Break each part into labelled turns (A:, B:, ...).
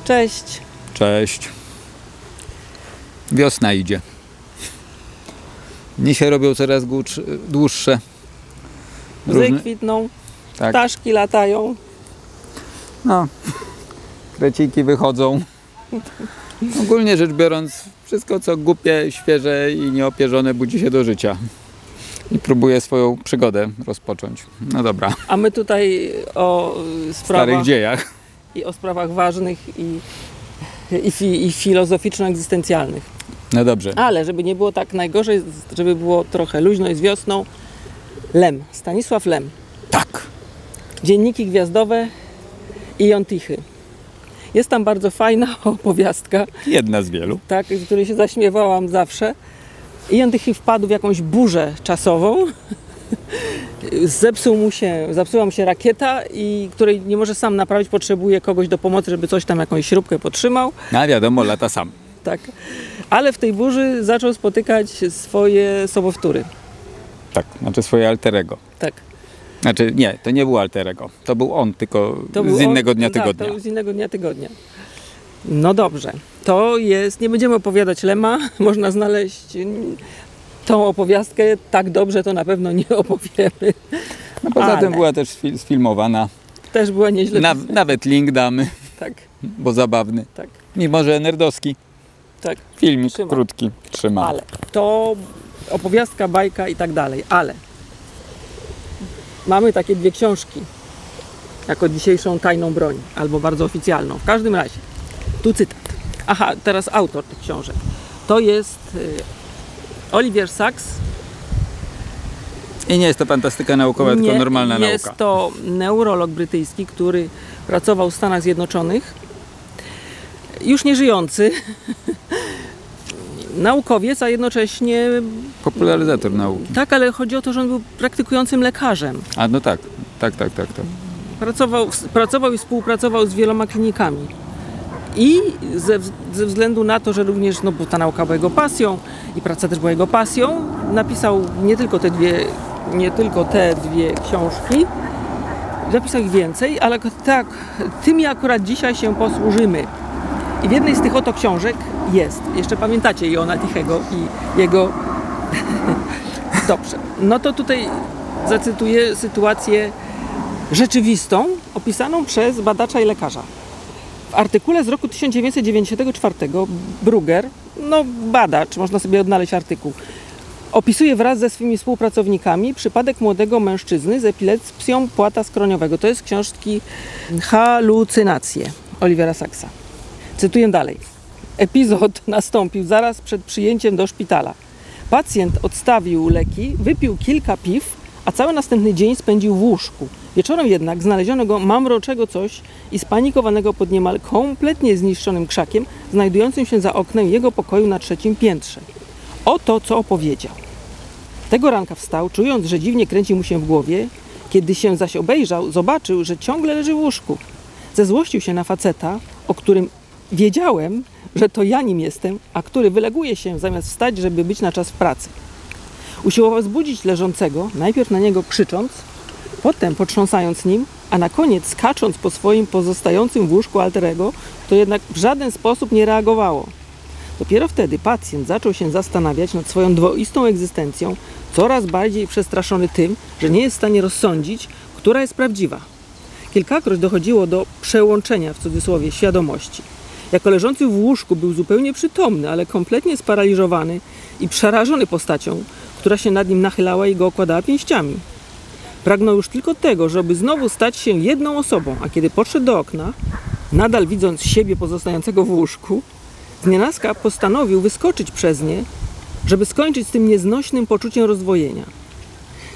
A: Cześć.
B: Cześć. Wiosna idzie. Dni się robią coraz dłuższe.
A: Łzy kwitną,
B: tak.
A: Ptaszki latają.
B: No, kreciki wychodzą. Ogólnie rzecz biorąc, wszystko co głupie, świeże i nieopierzone budzi się do życia. I próbuje swoją przygodę rozpocząć. No dobra.
A: A my tutaj o sprawach...
B: starych dziejach.
A: I o sprawach ważnych i filozoficzno-egzystencjalnych.
B: No dobrze.
A: Ale żeby nie było tak najgorzej, żeby było trochę luźno i z wiosną, Lem. Stanisław Lem.
B: Tak.
A: Dzienniki gwiazdowe i Jątichy. Jest tam bardzo fajna opowiastka.
B: Jedna z wielu.
A: Tak, z której się zaśmiewałam zawsze. I Jątichy wpadł w jakąś burzę czasową. Zepsuła mu się rakieta, i której nie może sam naprawić, potrzebuje kogoś do pomocy, żeby coś tam, jakąś śrubkę podtrzymał.
B: A wiadomo, lata sam.
A: Tak. Ale w tej burzy zaczął spotykać swoje sobowtóry.
B: Tak, znaczy swoje alterego.
A: Tak.
B: Znaczy nie, to nie był alterego. To był on, tylko z innego dnia tygodnia.
A: Tak, to z innego dnia tygodnia. No dobrze. To jest, nie będziemy opowiadać Lema, można znaleźć tą opowiastkę, tak dobrze to na pewno nie opowiemy.
B: No poza tym była też sfilmowana.
A: Też była nieźle.
B: Nawet link damy,
A: tak.
B: Bo zabawny.
A: Tak.
B: Mimo że nerdowski.
A: Tak.
B: Filmik krótki. Trzyma.
A: Ale to opowiastka, bajka i tak dalej. Ale mamy takie dwie książki jako dzisiejszą tajną broń, albo bardzo oficjalną. W każdym razie, tu cytat. Aha, teraz autor tych książek. To jest Oliver Sacks.
B: I nie jest to fantastyka naukowa, tylko normalna nauka.
A: Jest to neurolog brytyjski, który pracował w Stanach Zjednoczonych. Już nie żyjący. Naukowiec, a jednocześnie...
B: popularyzator nauki.
A: Tak, ale chodzi o to, że on był praktykującym lekarzem.
B: A no tak.
A: Pracował i współpracował z wieloma klinikami. I ze względu na to, że również, no bo ta nauka była jego pasją i praca też była jego pasją, napisał nie tylko te dwie książki, napisał ich więcej, ale tak, tymi akurat dzisiaj się posłużymy. I w jednej z tych oto książek jest, jeszcze pamiętacie Jona Tichego i jego... Dobrze, no to tutaj zacytuję sytuację rzeczywistą, opisaną przez badacza i lekarza. W artykule z roku 1994 Brugger, no badacz, można sobie odnaleźć artykuł, opisuje wraz ze swymi współpracownikami przypadek młodego mężczyzny z epilepsją płata skroniowego. To jest z książki Halucynacje Olivera Sacksa. Cytuję dalej. Epizod nastąpił zaraz przed przyjęciem do szpitala. Pacjent odstawił leki, wypił kilka piw, a cały następny dzień spędził w łóżku. Wieczorem jednak znaleziono go mamroczego coś i spanikowanego pod niemal kompletnie zniszczonym krzakiem, znajdującym się za oknem jego pokoju na 3. piętrze. Oto, co opowiedział. Tego ranka wstał, czując, że dziwnie kręci mu się w głowie. Kiedy się zaś obejrzał, zobaczył, że ciągle leży w łóżku. Zezłościł się na faceta, o którym wiedziałem, że to ja nim jestem, a który wyleguje się zamiast wstać, żeby być na czas w pracy. Usiłował zbudzić leżącego, najpierw na niego krzycząc, potem potrząsając nim, a na koniec skacząc po swoim pozostającym w łóżku alterego, to jednak w żaden sposób nie reagowało. Dopiero wtedy pacjent zaczął się zastanawiać nad swoją dwoistą egzystencją, coraz bardziej przestraszony tym, że nie jest w stanie rozsądzić, która jest prawdziwa. Kilkakroć dochodziło do przełączenia, w cudzysłowie, świadomości. Jako leżący w łóżku był zupełnie przytomny, ale kompletnie sparaliżowany i przerażony postacią, która się nad nim nachylała i go okładała pięściami. Pragnął już tylko tego, żeby znowu stać się jedną osobą, a kiedy podszedł do okna, nadal widząc siebie pozostającego w łóżku, znienacka postanowił wyskoczyć przez nie, żeby skończyć z tym nieznośnym poczuciem rozdwojenia.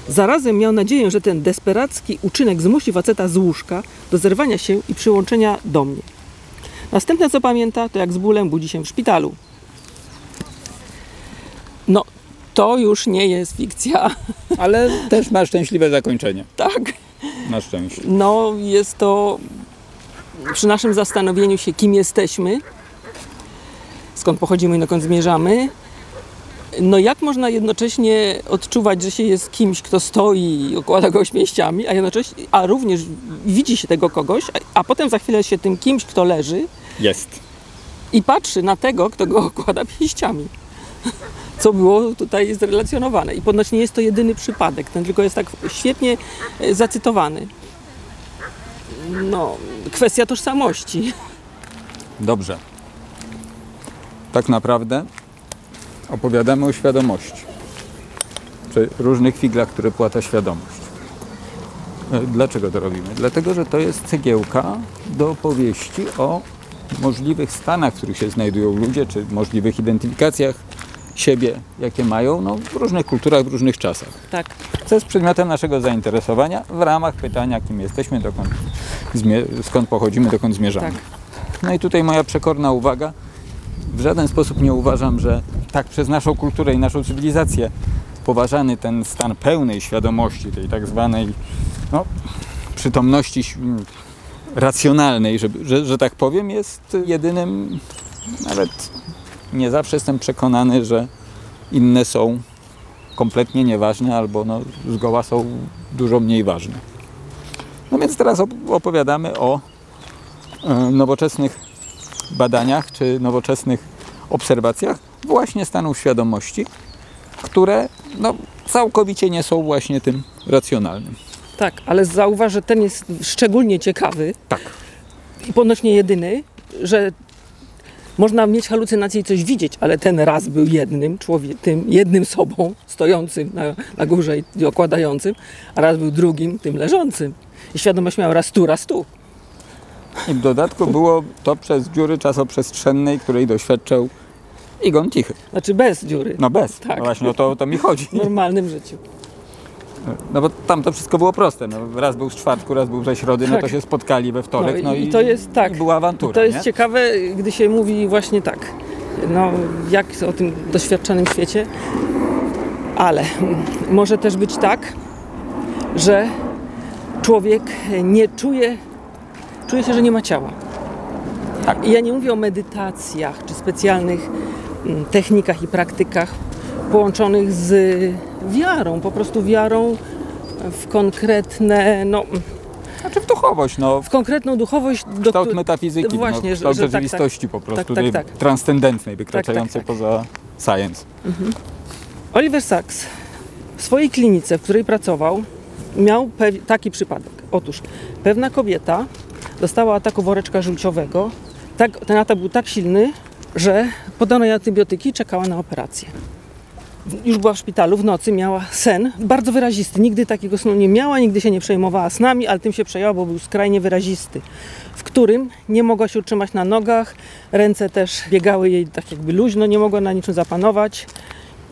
A: Zarazem miał nadzieję, że ten desperacki uczynek zmusi faceta z łóżka do zerwania się i przyłączenia do mnie. Następne, co pamięta, to jak z bólem budzi się w szpitalu. No, to już nie jest fikcja.
B: Ale też ma szczęśliwe zakończenie.
A: Tak.
B: Na szczęście.
A: No, jest to przy naszym zastanowieniu się, kim jesteśmy, skąd pochodzimy i dokąd zmierzamy. No jak można jednocześnie odczuwać, że się jest kimś, kto stoi i okłada go pięściami, a również widzi się tego kogoś, a potem za chwilę się tym kimś, kto leży,
B: Jest.
A: I patrzy na tego, kto go okłada pięściami. Co było tutaj zrelacjonowane. I ponoć nie jest to jedyny przypadek. Ten tylko jest tak świetnie zacytowany. No, kwestia tożsamości.
B: Dobrze. Tak naprawdę opowiadamy o świadomości. Czy różnych figlach, które płata świadomość. Dlaczego to robimy? Dlatego, że to jest cegiełka do opowieści o możliwych stanach, w których się znajdują ludzie, czy możliwych identyfikacjach siebie, jakie mają w różnych kulturach, w różnych czasach.
A: Tak.
B: Co jest przedmiotem naszego zainteresowania w ramach pytania, kim jesteśmy, skąd pochodzimy, dokąd zmierzamy.
A: Tak.
B: No i tutaj moja przekorna uwaga. W żaden sposób nie uważam, że tak przez naszą kulturę i naszą cywilizację poważany ten stan pełnej świadomości, tej tak zwanej przytomności racjonalnej, że tak powiem, jest jedynym, nawet nie zawsze jestem przekonany, że inne są kompletnie nieważne albo zgoła są dużo mniej ważne. No więc teraz opowiadamy o nowoczesnych badaniach czy nowoczesnych obserwacjach właśnie stanu świadomości, które całkowicie nie są właśnie tym racjonalnym.
A: Tak, ale zauważ, że ten jest szczególnie ciekawy.
B: Tak.
A: I ponoć nie jedyny, że można mieć halucynację i coś widzieć, ale ten raz był tym jednym sobą, stojącym na górze i okładającym, a raz był drugim, tym leżącym. I świadomość miała raz tu.
B: I w dodatku było to przez dziury czasoprzestrzennej, której doświadczał Igon Tichy.
A: Znaczy bez dziury.
B: No bez.
A: Tak.
B: No właśnie o to mi chodzi.
A: W normalnym życiu.
B: No bo tam to wszystko było proste. Raz był z czwartku, raz był ze środy,
A: Tak.
B: to się spotkali we wtorek.
A: I to jest tak.
B: I była awantura.
A: To jest
B: nie?
A: ciekawe, gdy się mówi właśnie tak. Jak o tym doświadczonym świecie. Ale może też być tak, że człowiek nie czuje się, że nie ma ciała.
B: Tak.
A: I ja nie mówię o medytacjach czy specjalnych technikach i praktykach połączonych z wiarą, po prostu wiarą w konkretne,
B: Znaczy w duchowość,
A: w konkretną duchowość.
B: Kształt metafizyki,
A: właśnie,
B: kształt
A: że
B: rzeczywistości po prostu,
A: tak.
B: transcendentnej, wykraczającej
A: Tak.
B: poza science.
A: Oliver Sacks w swojej klinice, w której pracował, miał taki przypadek. Otóż pewna kobieta dostała ataku woreczka żółciowego. Ten atak był tak silny, że podano jej antybiotyki i czekała na operację. Już była w szpitalu, w nocy miała sen bardzo wyrazisty. Nigdy takiego snu nie miała, nigdy się nie przejmowała snami, ale tym się przejęła, bo był skrajnie wyrazisty, w którym nie mogła się utrzymać na nogach, ręce też biegały jej tak jakby luźno, nie mogła na niczym zapanować.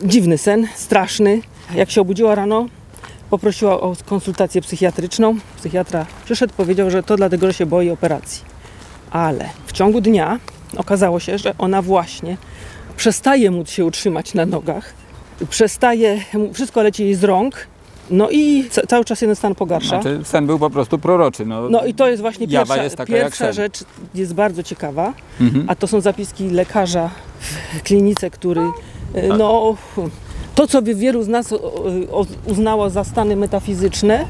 A: Dziwny sen, straszny. Jak się obudziła rano, poprosiła o konsultację psychiatryczną. Psychiatra przyszedł, powiedział, że to dlatego, że się boi operacji. Ale w ciągu dnia okazało się, że ona właśnie przestaje móc się utrzymać na nogach, wszystko leci jej z rąk, i cały czas jeden stan pogarsza.
B: Znaczy sen był po prostu proroczy.
A: I to jest właśnie pierwsza rzecz, jest bardzo ciekawa, a to są zapiski lekarza w klinice, który to, co by wielu z nas uznało za stany metafizyczne,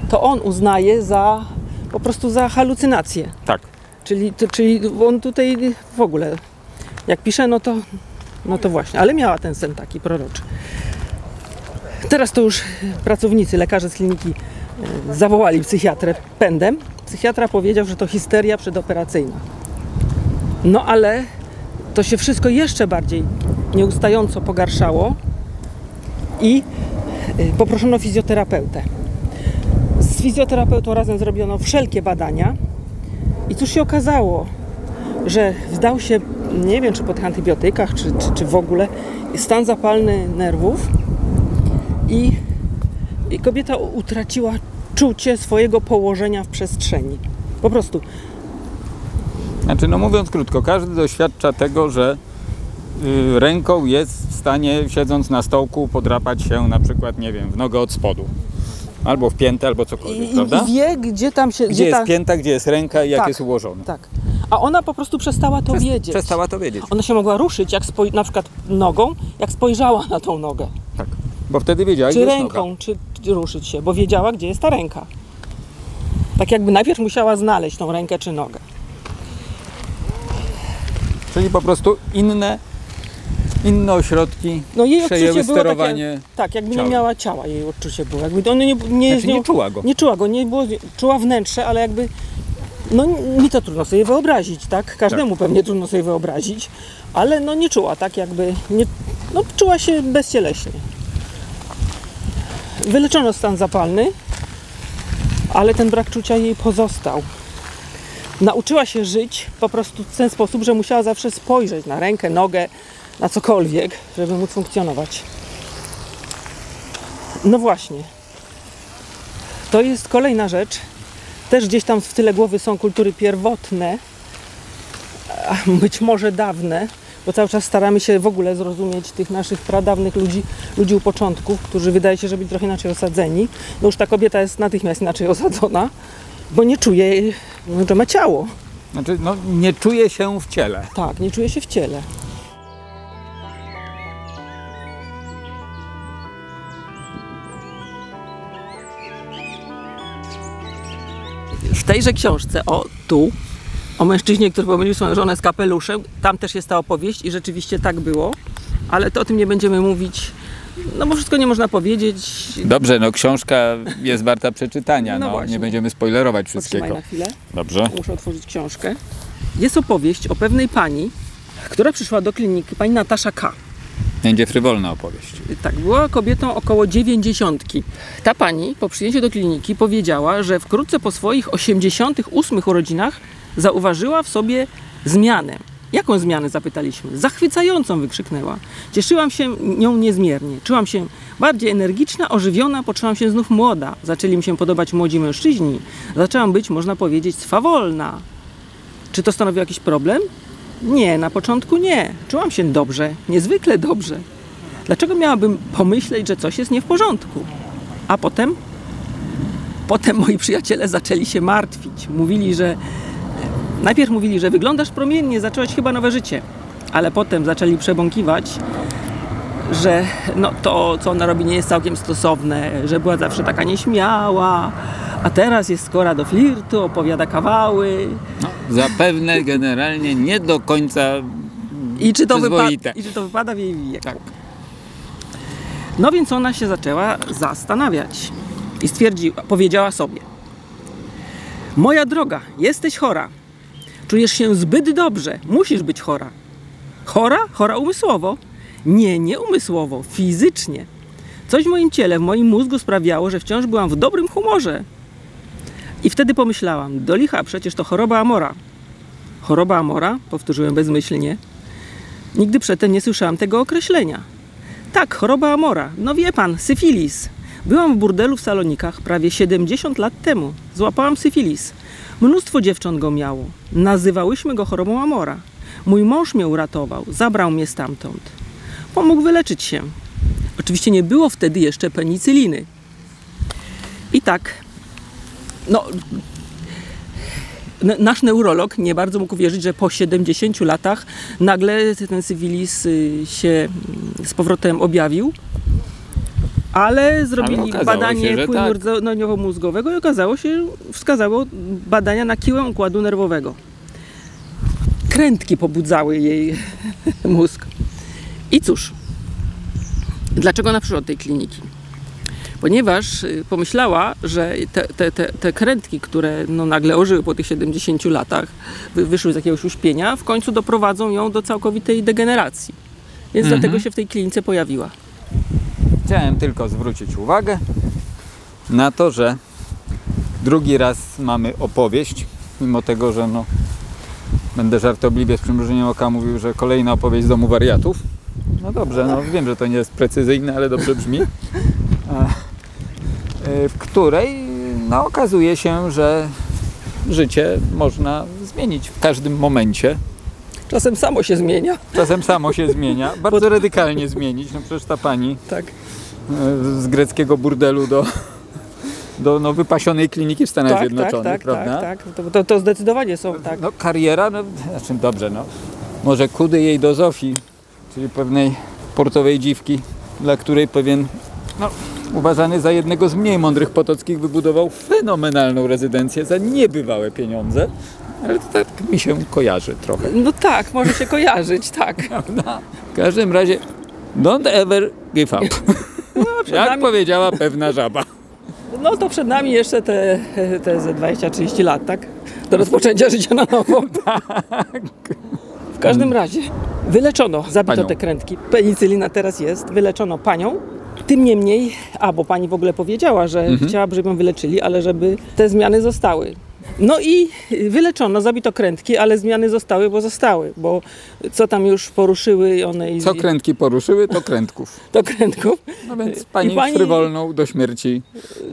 A: to on uznaje po prostu za halucynację.
B: Tak.
A: Czyli on tutaj w ogóle, jak pisze, no to właśnie, ale miała ten sen taki proroczy. Teraz to już pracownicy, lekarze z kliniki zawołali psychiatrę pędem. Psychiatra powiedział, że to histeria przedoperacyjna. Ale to się wszystko jeszcze bardziej nieustająco pogarszało i poproszono fizjoterapeutę. Z fizjoterapeutą razem zrobiono wszelkie badania i cóż się okazało, że wdał się, nie wiem czy po tych antybiotykach, czy w ogóle, stan zapalny nerwów i kobieta utraciła czucie swojego położenia w przestrzeni. Po prostu.
B: Znaczy, mówiąc krótko, każdy doświadcza tego, że ręką jest w stanie, siedząc na stołku, podrapać się na przykład, nie wiem, w nogę od spodu. Albo w piętę, albo cokolwiek, prawda?
A: I wie, gdzie tam się...
B: Gdzie jest pięta, gdzie jest ręka i jak jest ułożona.
A: Tak. A ona po prostu przestała to wiedzieć.
B: Przestała to wiedzieć.
A: Ona się mogła ruszyć, na przykład nogą, jak spojrzała na tą nogę.
B: Tak. Bo wtedy wiedziała, gdzie
A: jest
B: ręką,
A: noga. Czy ruszyć się, bo wiedziała, gdzie jest ta ręka. Tak jakby najpierw musiała znaleźć tą rękę czy nogę.
B: Czyli po prostu inne ośrodki
A: No jej
B: przejęły
A: odczucie było
B: sterowanie.
A: takie, tak, jakby
B: ciałem.
A: nie miała ciała, jej odczucie było. Jakby ona nie
B: Znaczy nie czuła go.
A: Nie czuła go, nie było, czuła wnętrze, ale jakby, no mi to trudno sobie wyobrazić, tak? Każdemu pewnie trudno sobie wyobrazić, ale no nie czuła, tak jakby, nie, no czuła się bezcieleśnie. Wyleczono stan zapalny, ale ten brak czucia jej pozostał. Nauczyła się żyć po prostu w ten sposób, że musiała zawsze spojrzeć na rękę, nogę, na cokolwiek, żeby móc funkcjonować. No właśnie. To jest kolejna rzecz. Też gdzieś tam w tyle głowy są kultury pierwotne, być może dawne, bo cały czas staramy się w ogóle zrozumieć tych naszych pradawnych ludzi u początków, którzy wydaje się, że byli trochę inaczej osadzeni. No już ta kobieta jest natychmiast inaczej osadzona, bo nie czuje, że ma ciało.
B: Znaczy, no, nie czuje się w ciele.
A: Tak, nie czuje się w ciele. W tejże książce, o mężczyźnie, który pomylił swoją żonę z kapeluszem, tam też jest ta opowieść i rzeczywiście tak było, ale to o tym nie będziemy mówić, no bo wszystko nie można powiedzieć.
B: Dobrze, no książka jest warta przeczytania,
A: No właśnie.
B: nie będziemy spoilerować
A: Potrzymaj
B: wszystkiego.
A: na chwilę,
B: Dobrze.
A: muszę otworzyć książkę. Jest opowieść o pewnej pani, która przyszła do kliniki, pani Natasza K.
B: Będzie frywolna opowieść.
A: Tak, była kobietą około 90. Ta pani po przyjęciu do kliniki powiedziała, że wkrótce po swoich 88 urodzinach zauważyła w sobie zmianę. Jaką zmianę, zapytaliśmy? Zachwycającą, wykrzyknęła. Cieszyłam się nią niezmiernie. Czułam się bardziej energiczna, ożywiona, poczułam się znów młoda. Zaczęli mi się podobać młodzi mężczyźni. Zaczęłam być, można powiedzieć, swawolna. Czy to stanowiło jakiś problem? Nie, na początku nie. Czułam się dobrze, niezwykle dobrze. Dlaczego miałabym pomyśleć, że coś jest nie w porządku? A potem? Potem moi przyjaciele zaczęli się martwić. Najpierw mówili, że wyglądasz promiennie, zaczęłaś chyba nowe życie. Ale potem zaczęli przebąkiwać, że no, to, co ona robi, nie jest całkiem stosowne, że była zawsze taka nieśmiała, a teraz jest skora do flirtu, opowiada kawały.
B: No, zapewne generalnie nie do końca
A: I czy to
B: przyzwoite.
A: wypada w jej wieku.
B: Tak.
A: No więc ona się zaczęła zastanawiać i powiedziała sobie: moja droga, jesteś chora. Czujesz się zbyt dobrze, musisz być chora. Chora? Chora umysłowo? Nie umysłowo, fizycznie. Coś w moim ciele, w moim mózgu sprawiało, że wciąż byłam w dobrym humorze. I wtedy pomyślałam, do licha, przecież to choroba Amora. Choroba Amora? Powtórzyłem bezmyślnie. Nigdy przedtem nie słyszałam tego określenia. Tak, choroba Amora. No wie pan, syfilis. Byłam w burdelu w Salonikach prawie 70 lat temu. Złapałam syfilis. Mnóstwo dziewcząt go miało. Nazywałyśmy go chorobą Amora. Mój mąż mnie uratował. Zabrał mnie stamtąd. Pomógł wyleczyć się. Oczywiście nie było wtedy jeszcze penicyliny. I tak, no, nasz neurolog nie bardzo mógł wierzyć, że po 70 latach nagle ten syfilis się z powrotem objawił. Ale zrobili badanie płynu rdzeniowo-mózgowego i wskazało badania na kiłę układu nerwowego. Krętki pobudzały jej mózg. I cóż, dlaczego ona przyszła do tej kliniki? Ponieważ pomyślała, że te krętki, które no nagle ożyły po tych 70 latach, wyszły z jakiegoś uśpienia, w końcu doprowadzą ją do całkowitej degeneracji. Więc dlatego się w tej klinice pojawiła.
B: Chciałem tylko zwrócić uwagę na to, że drugi raz mamy opowieść, mimo tego, że no, będę żartobliwie z przymrużeniem oka mówił, że kolejna opowieść z domu wariatów. No dobrze, no wiem, że to nie jest precyzyjne, ale dobrze brzmi. W której no, okazuje się, że życie można zmienić w każdym momencie.
A: Czasem samo się zmienia.
B: Czasem samo się zmienia. Bardzo radykalnie zmienić. No przecież ta pani
A: tak.
B: Z greckiego burdelu do wypasionej kliniki w Stanach Zjednoczonych, prawda?
A: Tak. To zdecydowanie są, tak.
B: No kariera, no znaczy dobrze, no. Może kudy jej do Zofii, czyli pewnej portowej dziwki, dla której pewien, no, uważany za jednego z mniej mądrych Potockich, wybudował fenomenalną rezydencję za niebywałe pieniądze. Ale to tak mi się kojarzy trochę.
A: No tak, może się kojarzyć, tak.
B: W każdym razie, don't ever give up.
A: No,
B: Jak powiedziała pewna żaba.
A: no to przed nami jeszcze te ze 20-30 lat, tak? Do rozpoczęcia życia na nowo.
B: Tak.
A: W każdym razie wyleczono, zabito
B: Panią.
A: te krętki. Penicylina teraz jest, wyleczono panią. Tym niemniej, bo pani w ogóle powiedziała, że chciałaby, żeby ją wyleczyli, ale żeby te zmiany zostały. No i wyleczono, zabito krętki, ale zmiany zostały, bo co tam już poruszyły one i
B: Co krętki poruszyły, to krętków.
A: do krętków.
B: No więc pani frywolną do śmierci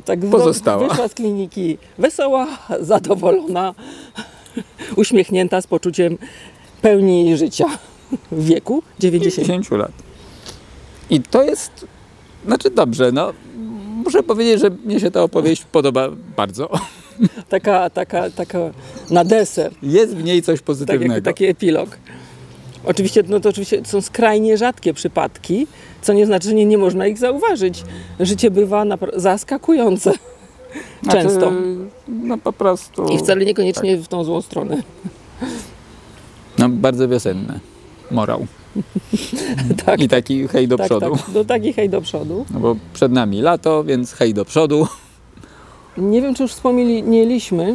A: Tak
B: pozostała.
A: Wyszła z kliniki wesoła, zadowolona, uśmiechnięta, z poczuciem pełni życia w wieku 90.
B: 10 lat. I to jest, znaczy dobrze, no muszę powiedzieć, że mnie się ta opowieść podoba bardzo.
A: Taka na deser,
B: Jest w niej coś
A: tak
B: pozytywnego.
A: jak taki epilog. Oczywiście, no to oczywiście są skrajnie rzadkie przypadki, co nie znaczy, że nie można ich zauważyć. Życie bywa zaskakujące często.
B: Znaczy, no po prostu.
A: I wcale niekoniecznie w tą złą stronę.
B: No bardzo wiosenne. Morał.
A: Tak,
B: I taki hej do
A: tak,
B: przodu.
A: tak. Do takich hej do przodu.
B: No bo przed nami lato, więc hej do przodu.
A: Nie wiem, czy już wspomnieliśmy,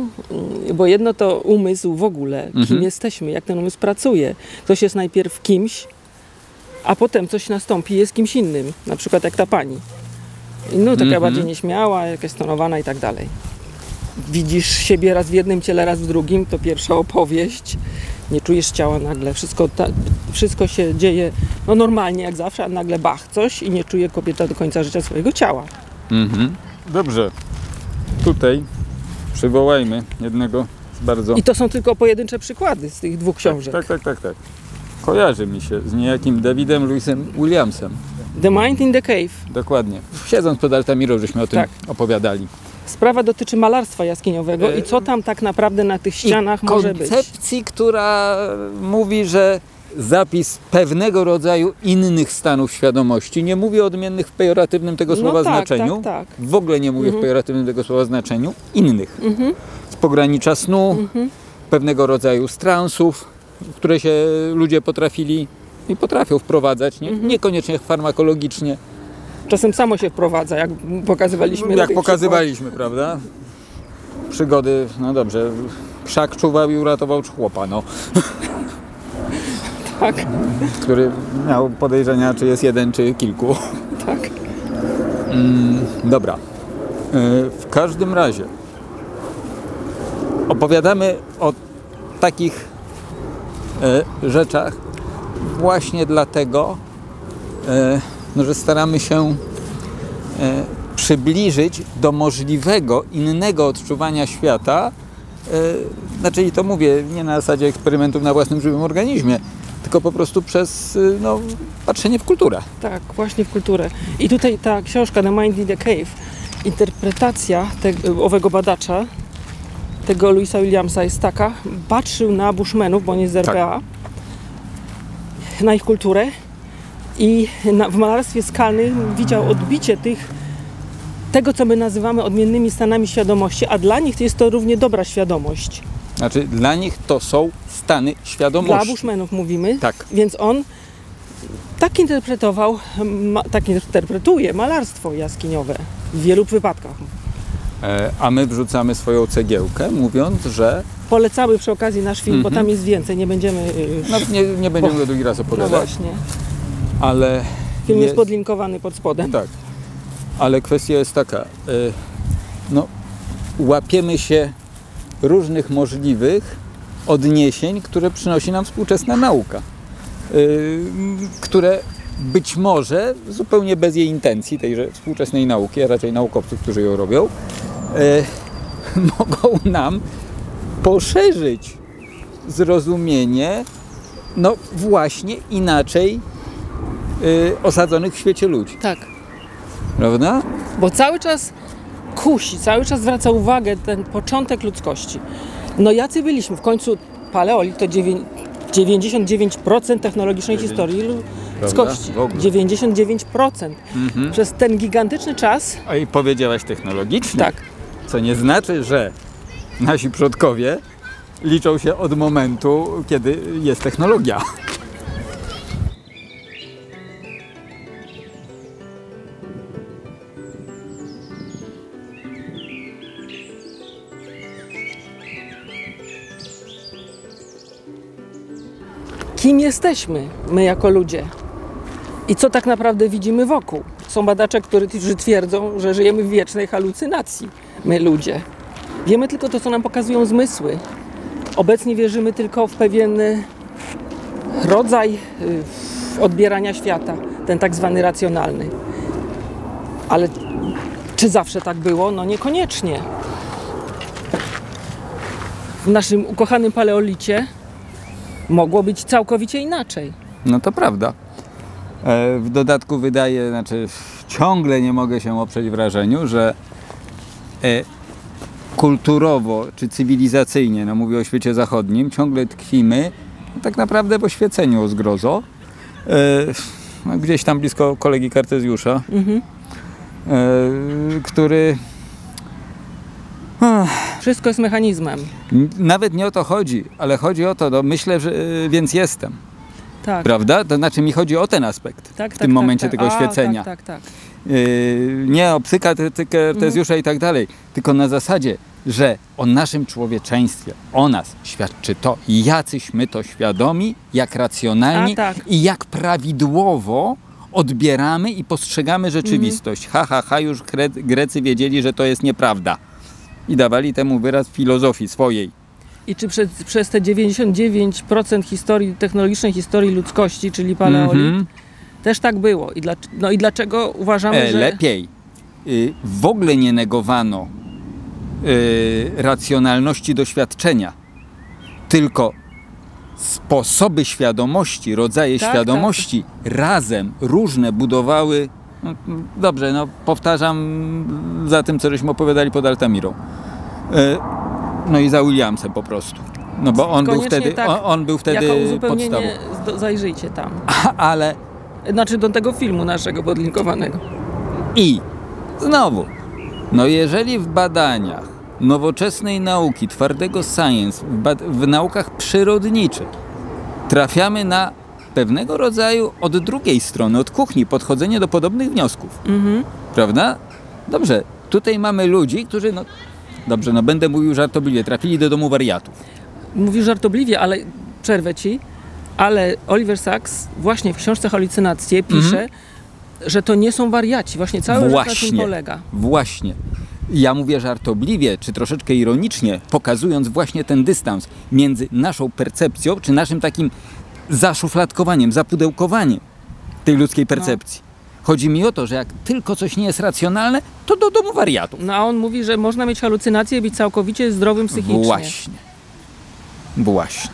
A: bo jedno to umysł w ogóle, kim jesteśmy, jak ten umysł pracuje. Ktoś jest najpierw kimś, a potem coś nastąpi, jest kimś innym, na przykład jak ta pani. No taka bardziej nieśmiała, jakaś stonowana i tak dalej. Widzisz siebie raz w jednym ciele, raz w drugim, to pierwsza opowieść. Nie czujesz ciała nagle, wszystko się dzieje no normalnie jak zawsze, a nagle bach, coś i nie czuje kobieta do końca życia swojego ciała.
B: Dobrze. Tutaj przywołajmy jednego z bardzo...
A: I to są tylko pojedyncze przykłady z tych dwóch książek.
B: Tak. Kojarzy mi się z niejakim Davidem Louisem Williamsem.
A: The Mind in the Cave.
B: Dokładnie. Siedząc pod Altamirą, żeśmy o tym
A: Tak.
B: opowiadali.
A: Sprawa dotyczy malarstwa jaskiniowego i co tam tak naprawdę na tych ścianach może być.
B: Koncepcji, która mówi, że zapis pewnego rodzaju innych stanów świadomości, nie mówię o odmiennych w pejoratywnym tego słowa znaczeniu,
A: tak.
B: w ogóle nie mówię w pejoratywnym tego słowa znaczeniu, innych. Z pogranicza snu, pewnego rodzaju z transów, w które się ludzie potrafili i potrafią wprowadzać, niekoniecznie farmakologicznie.
A: Czasem samo się wprowadza, jak pokazywaliśmy. na
B: Jak
A: tych
B: pokazywaliśmy, prawda? Przygody, no dobrze, pszak czuwał i uratował chłopa, no.
A: Tak,
B: Który miał podejrzenia, czy jest jeden, czy kilku.
A: tak.
B: Dobra. W każdym razie opowiadamy o takich rzeczach właśnie dlatego, że staramy się przybliżyć do możliwego innego odczuwania świata. Znaczy, i to mówię nie na zasadzie eksperymentów na własnym żywym organizmie, tylko po prostu przez patrzenie w kulturę.
A: Tak, właśnie w kulturę. I tutaj ta książka The Mind in the Cave, interpretacja owego badacza, tego Louisa Williamsa jest taka, patrzył na Bushmanów, bo on jest z RPA, na ich kulturę i w malarstwie skalnym widział odbicie tego, co my nazywamy odmiennymi stanami świadomości, a dla nich jest to równie dobra świadomość.
B: Znaczy, dla nich to są stany świadomości.
A: Dla Bushmanów mówimy,
B: Tak.
A: więc on tak interpretował, tak interpretuje malarstwo jaskiniowe w wielu wypadkach.
B: A my wrzucamy swoją cegiełkę, mówiąc, że
A: Polecamy przy okazji nasz film, bo tam jest więcej, nie będziemy już...
B: no, nie będziemy go drugi raz
A: No
B: opowiadać,
A: właśnie.
B: ale
A: Film jest podlinkowany pod spodem.
B: tak. Ale kwestia jest taka, no, łapiemy się różnych możliwych odniesień, które przynosi nam współczesna nauka, które być może zupełnie bez jej intencji, tejże współczesnej nauki, a raczej naukowców, którzy ją robią, mogą nam poszerzyć zrozumienie, no właśnie inaczej osadzonych w świecie ludzi.
A: Tak,
B: Prawda?
A: bo cały czas kusi, cały czas zwraca uwagę ten początek ludzkości. No jacy byliśmy? W końcu paleolit to 99% technologicznej historii ludzkości.
B: W ogóle.
A: 99%. Przez ten gigantyczny czas,
B: A i powiedziałaś technologicznie,
A: tak,
B: co nie znaczy, że nasi przodkowie liczą się od momentu, kiedy jest technologia.
A: Kim jesteśmy my jako ludzie? I co tak naprawdę widzimy wokół? Są badacze, którzy twierdzą, że żyjemy w wiecznej halucynacji, my ludzie. Wiemy tylko to, co nam pokazują zmysły. Obecnie wierzymy tylko w pewien rodzaj odbierania świata, ten tak zwany racjonalny. Ale czy zawsze tak było? No niekoniecznie. W naszym ukochanym paleolicie mogło być całkowicie inaczej.
B: No to prawda. W dodatku ciągle nie mogę się oprzeć wrażeniu, że kulturowo czy cywilizacyjnie, no mówię o świecie zachodnim, ciągle tkwimy tak naprawdę w oświeceniu o zgrozo. Gdzieś tam blisko kolegi Kartezjusza, który...
A: Wszystko jest mechanizmem.
B: Nawet nie o to chodzi, ale chodzi o to, no myślę, że więc jestem.
A: Tak.
B: Prawda? To znaczy mi chodzi o ten aspekt w tym momencie tego oświecenia.
A: Tak.
B: Nie o Kartezjusza i tak dalej, tylko na zasadzie, że o naszym człowieczeństwie, o nas świadczy to, jacyśmy to świadomi, jak racjonalni i jak prawidłowo odbieramy i postrzegamy rzeczywistość. Już Grecy wiedzieli, że to jest nieprawda. I dawali temu wyraz w filozofii swojej.
A: I czy przez te 99% historii, technologicznej historii ludzkości, czyli paleolit, też tak było? I dlaczego uważamy, że...
B: Lepiej. W ogóle nie negowano racjonalności doświadczenia, tylko sposoby świadomości, rodzaje świadomości razem różne budowały. No, dobrze, no powtarzam za tym, co żeśmy opowiadali pod Altamirą. No i za Williamsem po prostu. No bo on był wtedy
A: jako uzupełnienie
B: podstawą.
A: Zajrzyjcie tam.
B: Ale...
A: Znaczy do tego filmu naszego podlinkowanego.
B: I znowu, no jeżeli w badaniach nowoczesnej nauki, twardego science, w naukach przyrodniczych trafiamy na pewnego rodzaju od drugiej strony, od kuchni, podchodzenie do podobnych wniosków. Prawda? Dobrze, tutaj mamy ludzi, którzy, będę mówił żartobliwie, trafili do domu wariatów.
A: Mówisz żartobliwie, ale przerwę ci, ale Oliver Sacks właśnie w książce Halucynacje pisze, że to nie są wariaci. Właśnie cały rzecz na tym polega.
B: Właśnie. Ja mówię żartobliwie, czy troszeczkę ironicznie, pokazując właśnie ten dystans między naszą percepcją, czy naszym takim zaszufladkowaniem, zapudełkowaniem tej ludzkiej percepcji. Chodzi mi o to, że jak tylko coś nie jest racjonalne, to do domu wariatów.
A: No a on mówi, że można mieć halucynacje i być całkowicie zdrowym psychicznie.
B: Właśnie.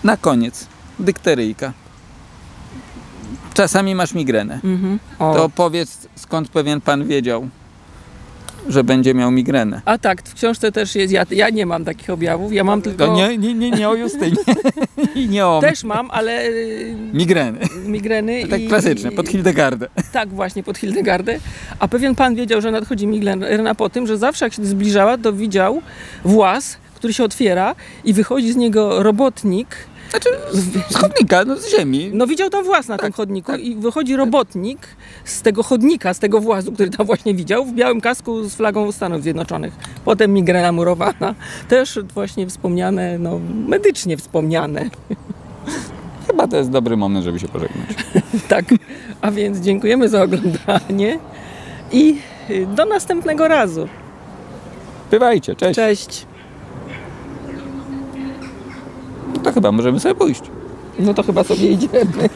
B: Na koniec, dykteryjka. Czasami masz migrenę. To powiedz, skąd pewien pan wiedział, że będzie miał migrenę.
A: A tak, w książce też jest, ja nie mam takich objawów, ja mam tylko...
B: To nie o Justynie. I nie o...
A: Też mam, ale... Migreny
B: tak klasyczne, pod Hildegardę.
A: Tak, właśnie, pod Hildegardę. A pewien pan wiedział, że nadchodzi migrena po tym, że zawsze jak się zbliżała, to widział włas, który się otwiera i wychodzi z niego robotnik.
B: Znaczy z chodnika, z ziemi.
A: No widział tam włas na tym chodniku i wychodzi robotnik z tego chodnika, z tego włazu, który tam właśnie widział, w białym kasku z flagą Stanów Zjednoczonych. Potem migrena murowana. Też właśnie wspomniane, medycznie wspomniane.
B: Chyba to jest dobry moment, żeby się pożegnać.
A: Tak, a więc dziękujemy za oglądanie i do następnego razu.
B: Bywajcie, cześć.
A: Cześć.
B: To chyba możemy sobie pójść.
A: No to chyba sobie idziemy.